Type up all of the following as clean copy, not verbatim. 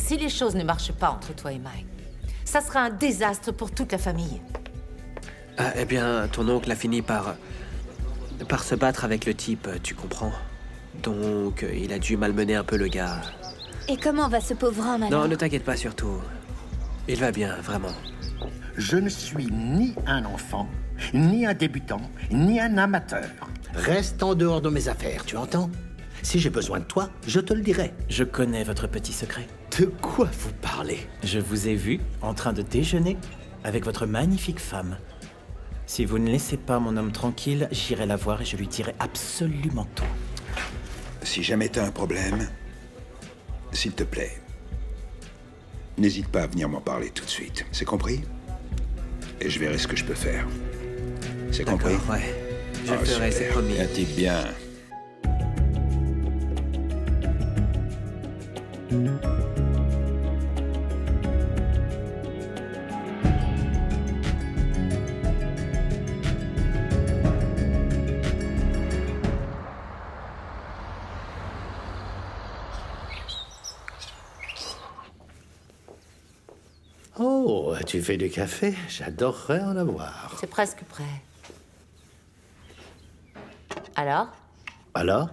si les choses ne marchent pas entre toi et Mike, ça sera un désastre pour toute la famille. Ah, eh bien, ton oncle a fini par se battre avec le type, tu comprends? Donc, il a dû malmener un peu le gars. Et comment va ce pauvre homme alors? Non, ne t'inquiète pas surtout. Il va bien, vraiment. Je ne suis ni un enfant, ni un débutant, ni un amateur. Reste en dehors de mes affaires, tu entends? Si j'ai besoin de toi, je te le dirai. Je connais votre petit secret. De quoi vous parlez? Je vous ai vu en train de déjeuner avec votre magnifique femme. Si vous ne laissez pas mon homme tranquille, j'irai la voir et je lui dirai absolument tout. Si jamais t'as un problème, s'il te plaît, n'hésite pas à venir m'en parler tout de suite. C'est compris? Et je verrai ce que je peux faire. C'est compris? D'accord, ouais. Je le ferai, c'est super. promis. Un type bien. Oh, tu fais du café? J'adorerais en avoir. C'est presque prêt. Alors? Alors?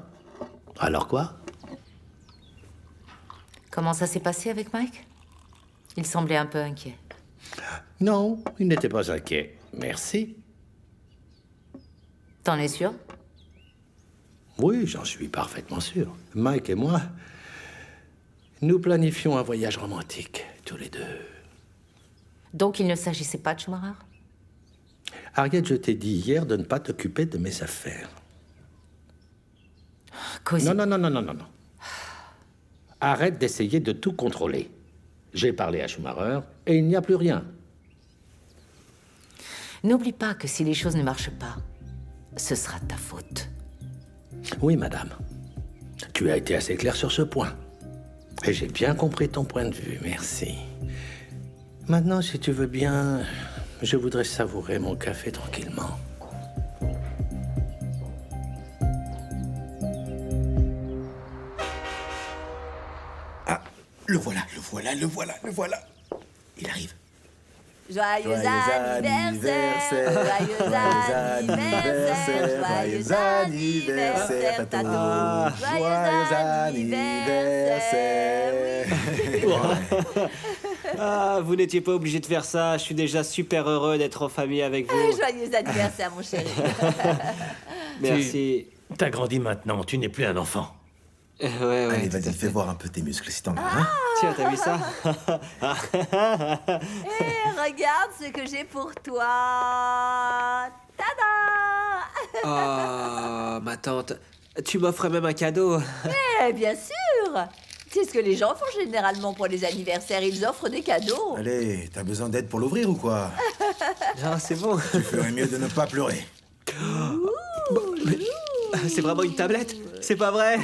Alors quoi? Comment ça s'est passé avec Mike? Il semblait un peu inquiet. Non, il n'était pas inquiet. Merci. T'en es sûr? Oui, j'en suis parfaitement sûr. Mike et moi, nous planifions un voyage romantique, tous les deux. Donc il ne s'agissait pas de Schumacher? Harriet, je t'ai dit hier de ne pas t'occuper de mes affaires. Cozy. Non. Arrête d'essayer de tout contrôler. J'ai parlé à Schumacher et il n'y a plus rien. N'oublie pas que si les choses ne marchent pas, ce sera ta faute. Oui, madame. Tu as été assez clair sur ce point. Et j'ai bien compris ton point de vue, merci. Maintenant, si tu veux bien, je voudrais savourer mon café tranquillement. Ah, le voilà. Il arrive. Joyeux anniversaire, joyeux anniversaire, joyeux anniversaire, Tatou. Joyeux anniversaire. Ah, vous n'étiez pas obligé de faire ça. Je suis déjà super heureux d'être en famille avec vous. Joyeux anniversaire, mon chéri. Merci. T'as grandi maintenant, tu n'es plus un enfant. Ouais, Allez, tout à vas-y, fait. fais voir un peu tes muscles si t'en as. Hein? Tiens, t'as vu ça? Regarde ce que j'ai pour toi. Tada! Oh, ma tante. Tu m'offres même un cadeau. Eh bien sûr. C'est ce que les gens font généralement pour les anniversaires. Ils offrent des cadeaux. Allez, t'as besoin d'aide pour l'ouvrir ou quoi? Non, c'est bon. Tu ferais mieux de ne pas pleurer. C'est vraiment une tablette? C'est pas vrai?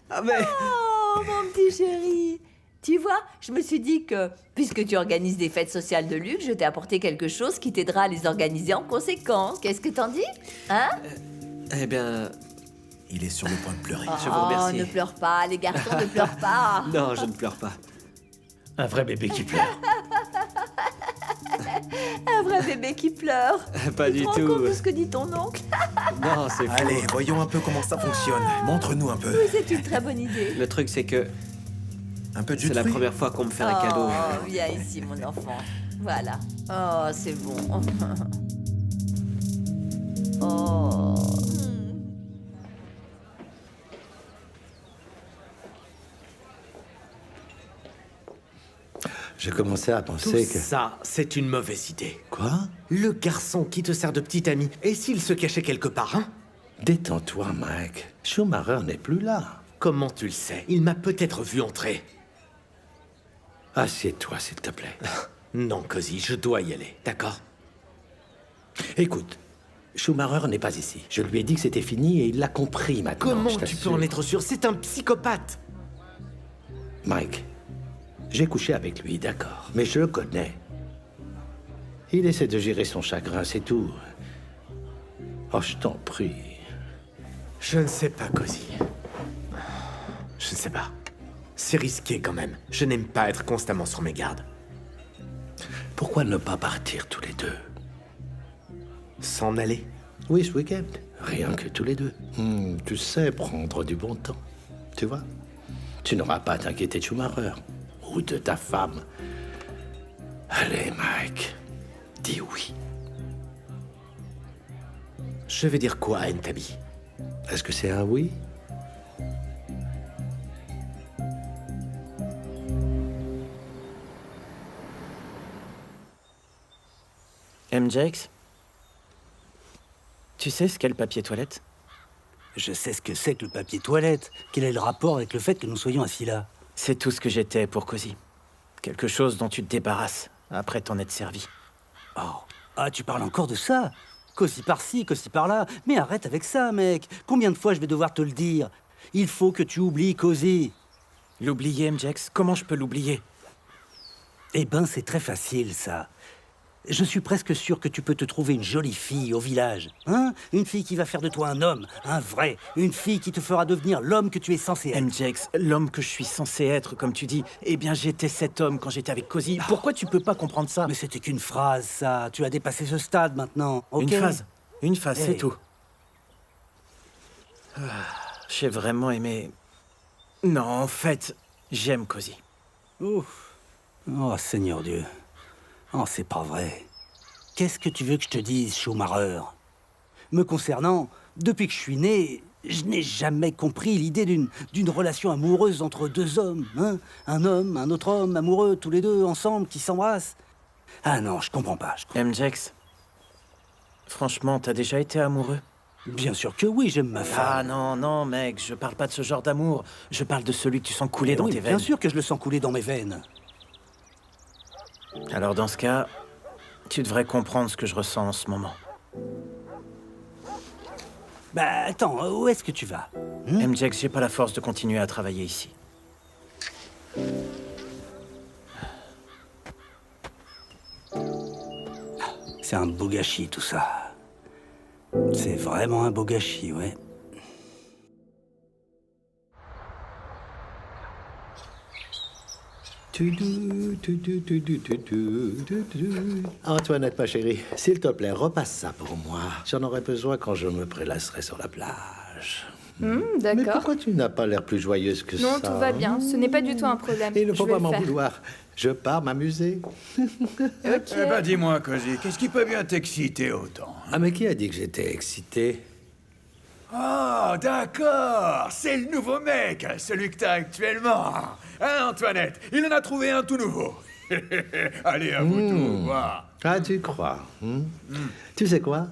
Ah, mais... Oh, mon petit chéri. Tu vois, je me suis dit que, puisque tu organises des fêtes sociales de luxe, je t'ai apporté quelque chose qui t'aidera à les organiser en conséquence. Qu'est-ce que t'en dis? Hein? Eh bien... Il est sur le point de pleurer. Je vous remercie. Ne pleure pas, les garçons, ne pleurent pas. Non, je ne pleure pas. Un vrai bébé qui pleure. Un vrai bébé qui pleure. Pas Tu du te rends tout. compte de ce que dit ton oncle? Non, c'est faux. Allez, voyons un peu comment ça fonctionne. Montre-nous un peu. Oui, c'est une très bonne idée. Le truc, c'est que Un peu de jus c'est de la fruits. première fois qu'on me fait un cadeau. Oh, viens ici, mon enfant. Voilà. Oh, c'est bon. Oh. Je commençais à Tout penser que... ça, c'est une mauvaise idée. Quoi? Le garçon qui te sert de petit ami, et s'il se cachait quelque part, hein? Détends-toi, Mike. Schumacher n'est plus là. Comment tu le sais? Il m'a peut-être vu entrer. Assieds-toi, s'il te plaît. Non, Cozy, je dois y aller, d'accord? Écoute, Schumacher n'est pas ici. Je lui ai dit que c'était fini et il l'a compris maintenant. Comment je tu peux t'assure. en être sûr? C'est un psychopathe! Mike, j'ai couché avec lui, d'accord. Mais je le connais. Il essaie de gérer son chagrin, c'est tout. Oh, je t'en prie. Je ne sais pas, Cozy. Je ne sais pas. C'est risqué quand même. Je n'aime pas être constamment sur mes gardes. Pourquoi ne pas partir tous les deux? S'en aller? Oui, ce week-end. Rien que tous les deux. Tu sais prendre du bon temps. Tu vois? Tu n'auras pas à t'inquiéter de Schumacher. Ou de ta femme. Allez, Mike. Dis oui. Je vais dire quoi à Ntabi? Est-ce que c'est un oui? MJX, tu sais ce qu'est le papier toilette? Je sais ce que c'est que le papier toilette. Quel est le rapport avec le fait que nous soyons assis là? C'est tout ce que j'étais pour Cozy. Quelque chose dont tu te débarrasses après t'en être servi. Oh. Ah, tu parles encore de ça? Cosy par-ci, cosy par-là. Mais arrête avec ça, mec. Combien de fois je vais devoir te le dire? Il faut que tu oublies Cosy. L'oublier, MJX? Comment je peux l'oublier? Eh ben, c'est très facile, ça. Je suis presque sûr que tu peux te trouver une jolie fille au village. Hein? Une fille qui va faire de toi un homme, un vrai. Une fille qui te fera devenir l'homme que tu es censé être. MJX, l'homme que je suis censé être, comme tu dis, eh bien j'étais cet homme quand j'étais avec Cozy. Pourquoi tu peux pas comprendre ça? Mais c'était qu'une phrase, ça. Tu as dépassé ce stade maintenant, ok? Une phase, Hey. c'est tout. J'ai vraiment aimé... Non, en fait, j'aime Cozy. Ouf. Oh, Seigneur Dieu. Oh, c'est pas vrai. Qu'est-ce que tu veux que je te dise, Schumacher? Me concernant, depuis que je suis né, je n'ai jamais compris l'idée d'une relation amoureuse entre deux hommes, hein? Un homme, un autre homme, amoureux, tous les deux, ensemble, qui s'embrassent. Ah non, je comprends pas. MJX, franchement, t'as déjà été amoureux? Bien sûr que oui, j'aime ma femme. Ah non, non, mec, je parle pas de ce genre d'amour. Je parle de celui que tu sens couler dans Oui, tes veines. bien sûr que je le sens couler dans mes veines. Alors dans ce cas, tu devrais comprendre ce que je ressens en ce moment. Bah attends, où est-ce que tu vas? MJX, j'ai pas la force de continuer à travailler ici. C'est un beau gâchis, tout ça. C'est vraiment un beau gâchis, ouais. Antoinette, ma chérie, s'il te plaît, repasse ça pour moi. J'en aurai besoin quand je me prélasserai sur la plage. Mais D'accord. pourquoi tu n'as pas l'air plus joyeuse que Non, ça? tout va bien. Ce n'est pas du tout un problème. Il ne faut Je vais pas le m'en faire. vouloir. Je pars m'amuser. Ok. Eh ben, dis-moi, Cozy, qu'est-ce qui peut bien t'exciter autant? Ah, mais qui a dit que j'étais excité? Ah, d'accord. C'est le nouveau mec, celui que t'as actuellement. Hein, Antoinette? Il en a trouvé un tout nouveau. Allez, à vous tout, va. Ah, tu crois Tu sais quoi?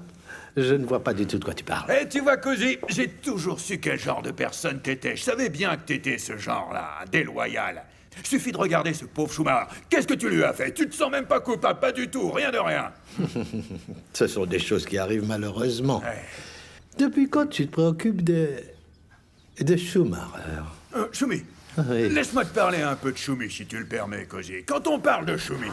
Je ne vois pas du tout de quoi tu parles. Eh, tu vois, Cozy, j'ai toujours su quel genre de personne t'étais. Je savais bien que t'étais ce genre-là, déloyal. Suffit de regarder ce pauvre Schumacher. Qu'est-ce que tu lui as fait? Tu te sens même pas coupable, pas du tout, rien de rien. Ce sont des choses qui arrivent malheureusement. Ouais. Depuis quand tu te préoccupes de Schumacher? Choumi, Oui. laisse-moi te parler un peu de Choumi, si tu le permets, Cozy. Quand on parle de Choumi,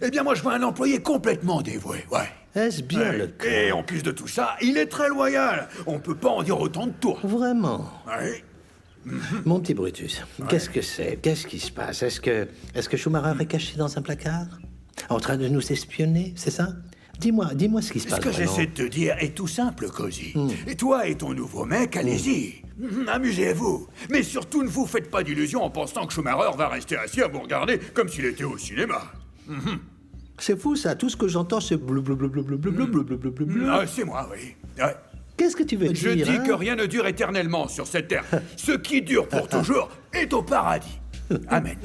eh bien, moi, je vois un employé complètement dévoué, ouais. Est-ce bien Ouais. le cas? Et en plus de tout ça, il est très loyal. On peut pas en dire autant de toi. Vraiment? Ouais. Mon petit Brutus, qu'est-ce que c'est? Qu'est-ce qui se passe? Est-ce que Schumacher est caché dans un placard? En train de nous espionner, c'est ça? Dis-moi ce qui se Ce passe que vraiment. j'essaie de te dire est tout simple, Cozy. Et toi et ton nouveau mec, allez-y. Amusez-vous. Mais surtout, ne vous faites pas d'illusions en pensant que Schumacher va rester assis à vous regarder comme s'il était au cinéma. C'est fou ça, tout ce que j'entends c'est blou blou blou blou blou blou blou blou blou blou blou. Ah, c'est moi, oui. Ouais. Qu'est-ce que tu veux Je dire dis hein? que rien ne dure éternellement sur cette terre. Ce qui dure pour toujours est au paradis. Amen.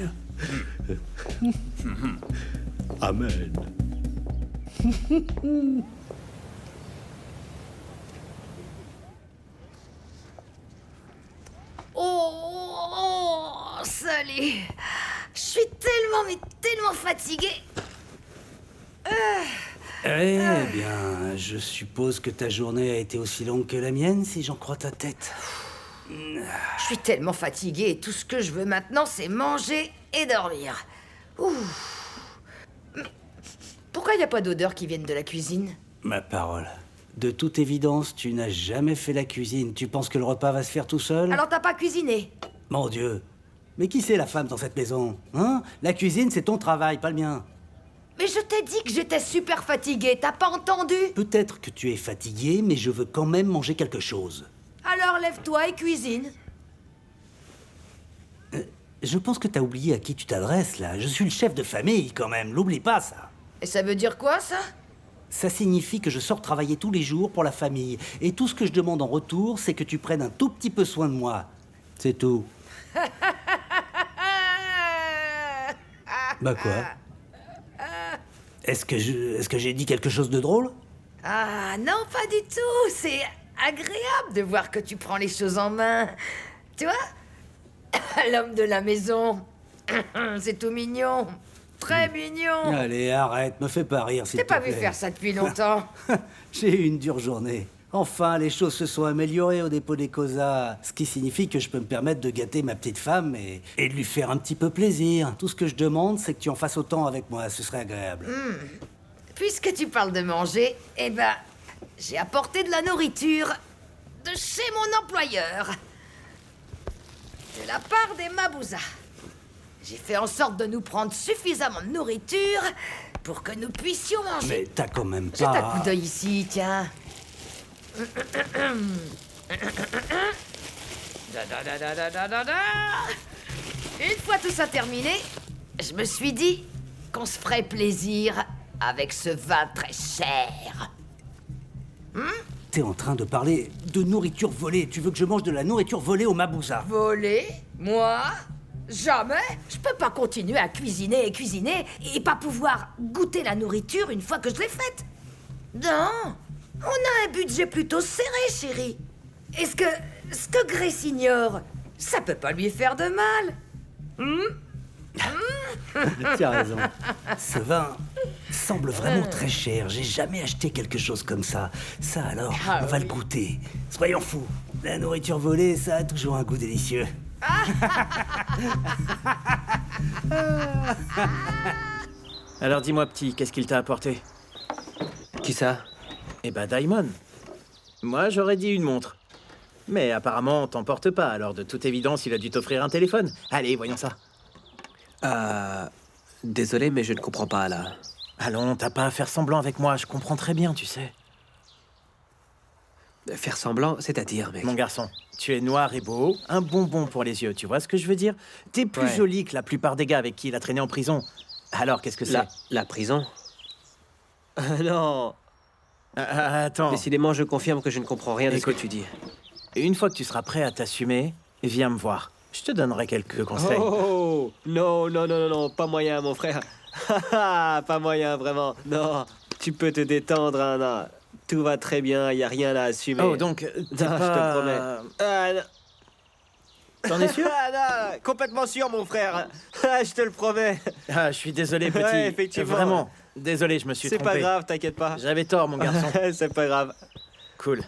Amen. Oh, salut. Je suis tellement, mais tellement fatiguée. Eh bien, je suppose que ta journée a été aussi longue que la mienne, si j'en crois ta tête. Je suis tellement fatiguée et tout ce que je veux maintenant, c'est manger et dormir. Ouh. Pourquoi il n'y a pas d'odeur qui vienne de la cuisine? Ma parole. De toute évidence, tu n'as jamais fait la cuisine. Tu penses que le repas va se faire tout seul? Alors t'as pas cuisiné? Mon Dieu. Mais qui c'est la femme dans cette maison? Hein? La cuisine, c'est ton travail, pas le mien. Mais je t'ai dit que j'étais super fatiguée, t'as pas entendu? Peut-être que tu es fatigué, mais je veux quand même manger quelque chose. Alors lève-toi et cuisine. Je pense que t'as oublié à qui tu t'adresses, là. Je suis le chef de famille, quand même. L'oublie pas, ça. Et ça veut dire quoi, ça? Ça signifie que je sors travailler tous les jours pour la famille. Et tout ce que je demande en retour, c'est que tu prennes un tout petit peu soin de moi. C'est tout. Bah quoi? Est-ce que j'ai dit quelque chose de drôle? Ah non, pas du tout. C'est agréable de voir que tu prends les choses en main. Tu vois? L'homme de la maison. C'est tout mignon. Très mignon. Allez, arrête, me fais pas rire, s'il T'es te pas plaît. vu faire ça depuis longtemps. J'ai eu une dure journée. Enfin, les choses se sont améliorées au dépôt des Cosa, ce qui signifie que je peux me permettre de gâter ma petite femme et de lui faire un petit peu plaisir. Tout ce que je demande, c'est que tu en fasses autant avec moi, ce serait agréable. Puisque tu parles de manger, eh ben, j'ai apporté de la nourriture de chez mon employeur. De la part des Mabouza. J'ai fait en sorte de nous prendre suffisamment de nourriture pour que nous puissions manger. Mais t'as quand même Jette un pas... coup d'œil ici, tiens. Une fois tout ça terminé, je me suis dit qu'on se ferait plaisir avec ce vin très cher. T'es en train de parler de nourriture volée. Tu veux que je mange de la nourriture volée au Mabouza? Voler? Moi? Jamais! Je peux pas continuer à cuisiner et pas pouvoir goûter la nourriture une fois que je l'ai faite. Non! On a un budget plutôt serré, chérie. Et ce que Grace ignore, ça peut pas lui faire de mal. Tu as raison. Ce vin semble vraiment très cher. J'ai jamais acheté quelque chose comme ça. Ça alors, on va le goûter. Soyons fous. La nourriture volée, ça a toujours un goût délicieux. Alors dis-moi, petit, qu'est-ce qu'il t'a apporté? Qui ça? Eh ben, Daimon. Moi, j'aurais dit une montre. Mais apparemment, t'en portes pas, alors de toute évidence, il a dû t'offrir un téléphone. Allez, voyons ça. Désolé, mais je ne comprends pas, là. Allons, t'as pas à faire semblant avec moi, je comprends très bien, tu sais. Faire semblant, c'est-à-dire, mec. Mon garçon, tu es noir et beau, un bonbon pour les yeux, tu vois ce que je veux dire? T'es plus Ouais. joli que la plupart des gars avec qui il a traîné en prison. Alors, qu'est-ce que c'est? La prison? Non. Attends, Décidément, je confirme que je ne comprends rien de ce que Écoute. tu dis. une fois que tu seras prêt à t'assumer, viens me voir. Je te donnerai quelques conseils. Oh, non, non, non, non, non, pas moyen, mon frère. Pas moyen, vraiment. Non, tu peux te détendre, hein, non. Tout va très bien, il n'y a rien à assumer. Oh, donc, Non, t'es je te pas... promets. Ah, non. T'en es sûr? Ah, non, complètement sûr, mon frère. Ah, je te le promets. Ah, je suis désolé, petit. Ouais, effectivement. Vraiment, désolé, je me suis C'est trompé. pas grave, t'inquiète pas. J'avais tort, mon garçon. C'est pas grave. Cool.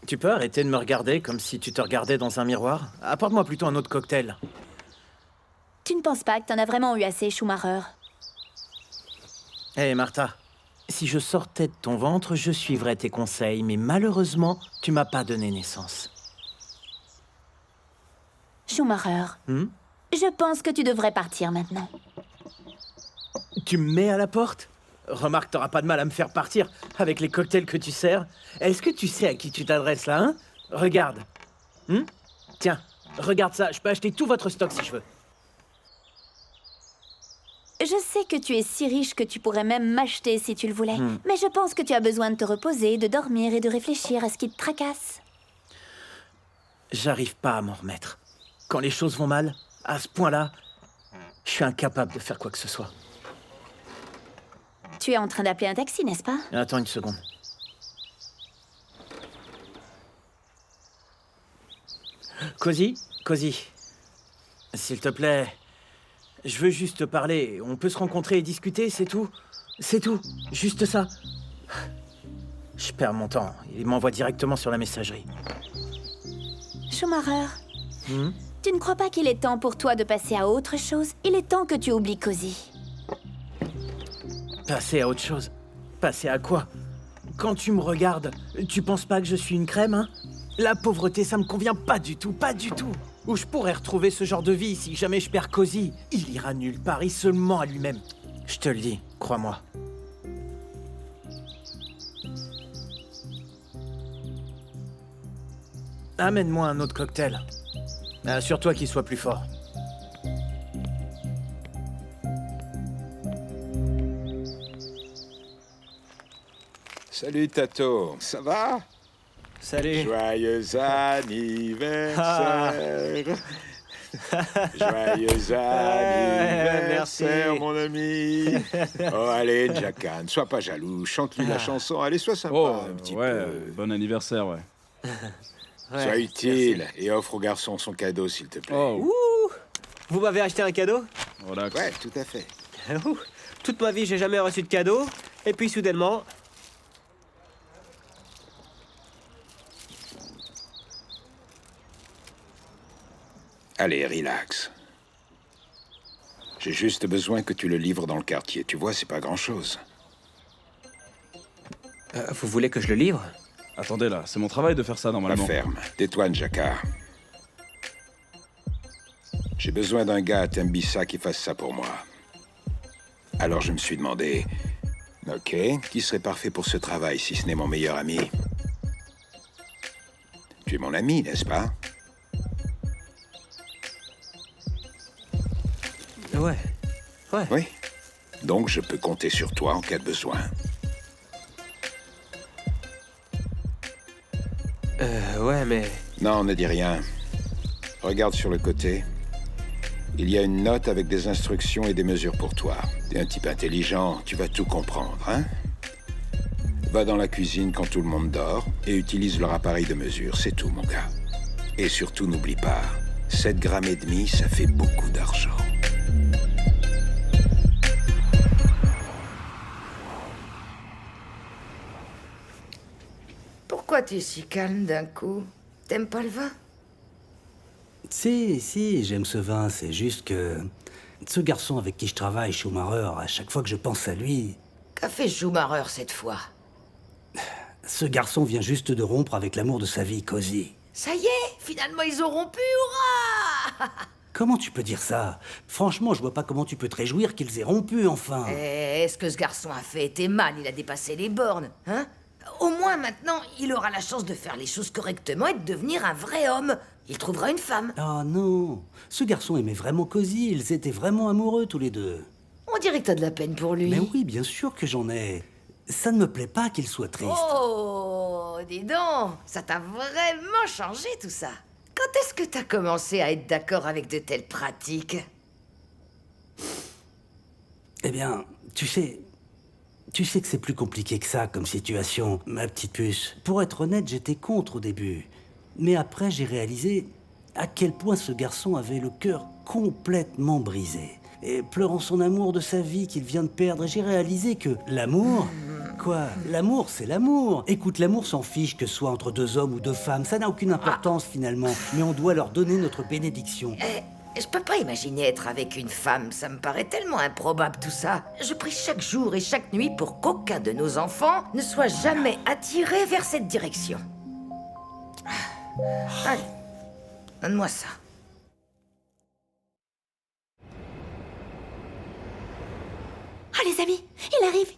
Tu peux arrêter de me regarder comme si tu te regardais dans un miroir? Apporte-moi plutôt un autre cocktail. Tu ne penses pas que t'en as vraiment eu assez, Schumacher? Hé, Martha, si je sortais de ton ventre, je suivrais tes conseils, mais malheureusement, tu m'as pas donné naissance. Schumacher, je pense que tu devrais partir maintenant. Tu me mets à la porte? Remarque, t'auras pas de mal à me faire partir avec les cocktails que tu sers. Est-ce que tu sais à qui tu t'adresses là, hein? Regarde. Tiens, regarde ça. Je peux acheter tout votre stock si je veux. Je sais que tu es si riche que tu pourrais même m'acheter si tu le voulais. Mais je pense que tu as besoin de te reposer, de dormir et de réfléchir à ce qui te tracasse. J'arrive pas à m'en remettre. Quand les choses vont mal, à ce point-là, je suis incapable de faire quoi que ce soit. Tu es en train d'appeler un taxi, n'est-ce pas? Attends une seconde. Cozy, s'il te plaît, je veux juste te parler. On peut se rencontrer et discuter, c'est tout. C'est tout, juste ça. Je perds mon temps. Il m'envoie directement sur la messagerie. Schumacher, tu ne crois pas qu'il est temps pour toi de passer à autre chose? Il est temps que tu oublies Cozy. Passer à autre chose. Passer à quoi? Quand tu me regardes, tu penses pas que je suis une crème, hein? La pauvreté, ça me convient pas du tout, pas du tout. Où je pourrais retrouver ce genre de vie si jamais je perds Cozy? Il ira nulle part, il se ment à lui-même. Je te le dis, crois-moi. Amène-moi un autre cocktail. Assure-toi qu'il soit plus fort. Salut Tato, ça va? Salut. Joyeux anniversaire. Joyeux anniversaire, merci. mon ami. Oh, allez, Jacan, sois pas jaloux. Chante-lui la chanson. Allez, sois sympa un petit peu. Bon anniversaire, ouais. Sois utile et offre au garçon son cadeau, s'il te plaît. Ouh. Vous m'avez acheté un cadeau? Relax. Ouais, tout à fait. Ouh. Toute ma vie, j'ai jamais reçu de cadeau. Et puis, soudainement... Allez, relax. J'ai juste besoin que tu le livres dans le quartier. Tu vois, c'est pas grand-chose. vous voulez que je le livre? Attendez là, c'est mon travail de faire ça La normalement. ferme. Tais-toi, Njaka. J'ai besoin d'un gars à Tembissa qui fasse ça pour moi. Alors je me suis demandé... Ok, qui serait parfait pour ce travail si ce n'est mon meilleur ami? Tu es mon ami, n'est-ce pas? Ouais. Ouais. Oui. Donc je peux compter sur toi en cas de besoin. Ouais, mais... Non, ne dis rien. Regarde sur le côté. Il y a une note avec des instructions et des mesures pour toi. T'es un type intelligent, tu vas tout comprendre, hein? Va dans la cuisine quand tout le monde dort et utilise leur appareil de mesure, c'est tout, mon gars. Et surtout, n'oublie pas, 7,5 grammes, ça fait beaucoup d'argent. Pourquoi tu es si calme d'un coup? T'aimes pas le vin? Si, j'aime ce vin, c'est juste que... Ce garçon avec qui je travaille, Schumacher, à chaque fois que je pense à lui... Qu'a fait Schumacher cette fois? Ce garçon vient juste de rompre avec l'amour de sa vie, Cozy. Ça y est, finalement ils ont rompu, hurrah! Comment tu peux dire ça? Franchement, je vois pas comment tu peux te réjouir qu'ils aient rompu, enfin. Est-ce que ce garçon a fait était mal? Il a dépassé les bornes, hein? Au moins maintenant, il aura la chance de faire les choses correctement et de devenir un vrai homme. Il trouvera une femme. Oh non, ce garçon aimait vraiment Cozy, ils étaient vraiment amoureux tous les deux. On dirait que t'as de la peine pour lui. Mais oui, bien sûr que j'en ai. Ça ne me plaît pas qu'il soit triste. Oh, dis donc, ça t'a vraiment changé tout ça. Quand est-ce que t'as commencé à être d'accord avec de telles pratiques? Eh bien, tu sais que c'est plus compliqué que ça comme situation, ma petite puce. Pour être honnête, j'étais contre au début. Mais après, j'ai réalisé à quel point ce garçon avait le cœur complètement brisé. Et pleurant son amour de sa vie qu'il vient de perdre, j'ai réalisé que l'amour... Quoi? L'amour, c'est l'amour. Écoute, l'amour s'en fiche que ce soit entre deux hommes ou deux femmes. Ça n'a aucune importance finalement. Mais on doit leur donner notre bénédiction. Je peux pas imaginer être avec une femme, ça me paraît tellement improbable tout ça. Je prie chaque jour et chaque nuit pour qu'aucun de nos enfants ne soit jamais attiré vers cette direction. Allez, donne-moi ça. Oh les amis, il arrive.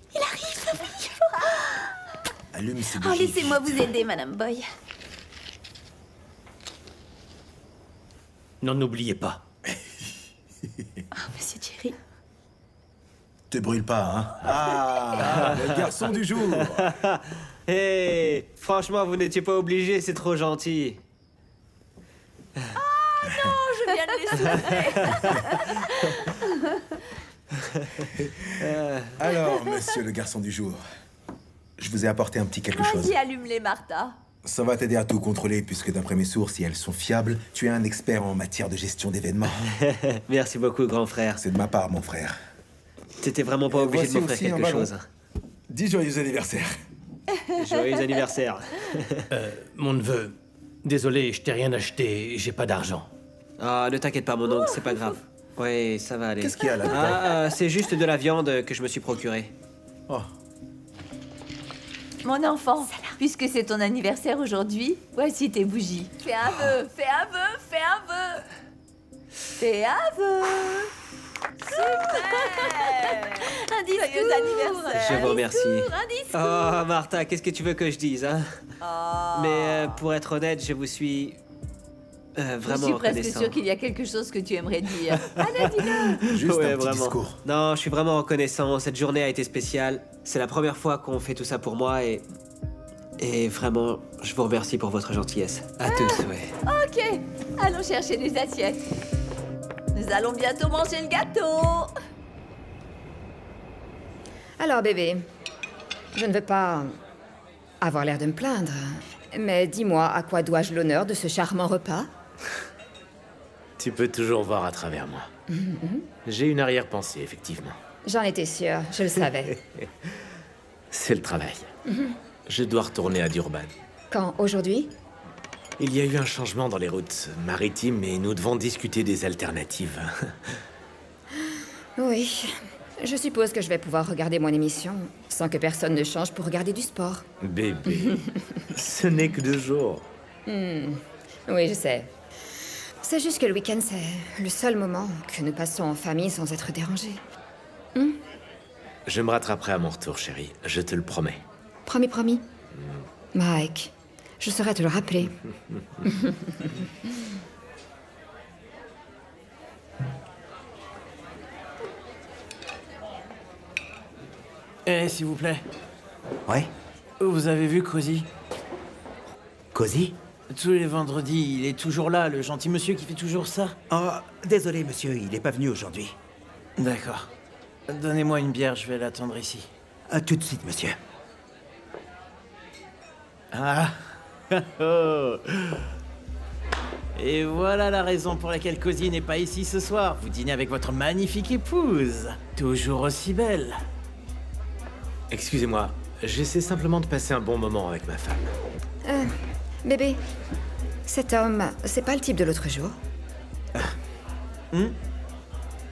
Allume ces Oh, bougies. laissez-moi vous aider, Madame Boy. N'en oubliez pas. Oh, Monsieur Thierry. Te brûle pas, hein? Ah, le garçon du jour. Hé, franchement, vous n'étiez pas obligé, c'est trop gentil. Je viens de les souffler. Alors, monsieur le garçon du jour, je vous ai apporté un petit quelque chose. Vas-y, allume-les, Martha. Ça va t'aider à tout contrôler, puisque d'après mes sources, si elles sont fiables, tu es un expert en matière de gestion d'événements. Merci beaucoup, grand frère. C'est de ma part, mon frère. T'étais vraiment pas obligé de Voici m'offrir aussi un quelque ballon. chose. Dis joyeux anniversaire. Joyeux anniversaire. Mon neveu, désolé, je t'ai rien acheté, j'ai pas d'argent. Ah, ne t'inquiète pas, mon oncle, c'est pas grave. Oui, ça va aller. Qu'est-ce qu'il y a là-dedans? Ah, c'est juste de la viande que je me suis procurée. Oh. Mon enfant, puisque c'est ton anniversaire aujourd'hui, voici tes bougies. Fais un vœu, fais un vœu, fais un vœu. Fais un vœu. Super. Un discours. Joyeux anniversaire. Je vous remercie. Un discours. Oh, Martha, qu'est-ce que tu veux que je dise, hein? Oh. Mais pour être honnête, je vous suis vraiment Je suis presque reconnaissant. sûre qu'il y a quelque chose que tu aimerais dire. Allez, dis-le. Juste Ouais, un petit vraiment. discours. Non, je suis vraiment reconnaissant. Cette journée a été spéciale. C'est la première fois qu'on fait tout ça pour moi et vraiment, je vous remercie pour votre gentillesse. À tous, ouais. Ok, allons chercher des assiettes. Nous allons bientôt manger le gâteau. Alors, bébé, je ne veux pas avoir l'air de me plaindre, mais dis-moi, à quoi dois-je l'honneur de ce charmant repas? Tu peux toujours voir à travers moi. J'ai une arrière-pensée, effectivement. J'en étais sûre, je le savais. C'est le travail. Je dois retourner à Durban. Quand? Aujourd'hui? Il y a eu un changement dans les routes maritimes et nous devons discuter des alternatives. Oui. Je suppose que je vais pouvoir regarder mon émission sans que personne ne change pour regarder du sport. Bébé, ce n'est que 2 jours. Oui, je sais. C'est juste que le week-end, c'est le seul moment que nous passons en famille sans être dérangés. Je me rattraperai à mon retour, chérie. Je te le promets. Promis, promis. Mike, je saurai te le rappeler. Eh, s'il vous plaît, Ouais? vous avez vu Cozy? Cozy? Tous les vendredis, il est toujours là, le gentil monsieur qui fait toujours ça. Oh, désolé, monsieur, il n'est pas venu aujourd'hui. D'accord. Donnez-moi une bière, je vais l'attendre ici. Tout de suite, monsieur. Ah oh. Et voilà la raison pour laquelle Cozy n'est pas ici ce soir. Vous dînez avec votre magnifique épouse. Toujours aussi belle. Excusez-moi, j'essaie simplement de passer un bon moment avec ma femme. Bébé, cet homme, c'est pas le type de l'autre jour?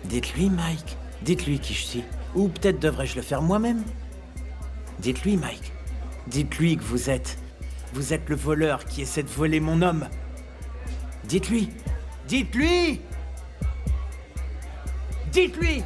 Dites-lui, Mike. Dites-lui qui je suis. Ou peut-être devrais-je le faire moi-même. Dites-lui, Mike. Dites-lui que vous êtes le voleur qui essaie de voler mon homme. Dites-lui. Dites-lui. Dites-lui.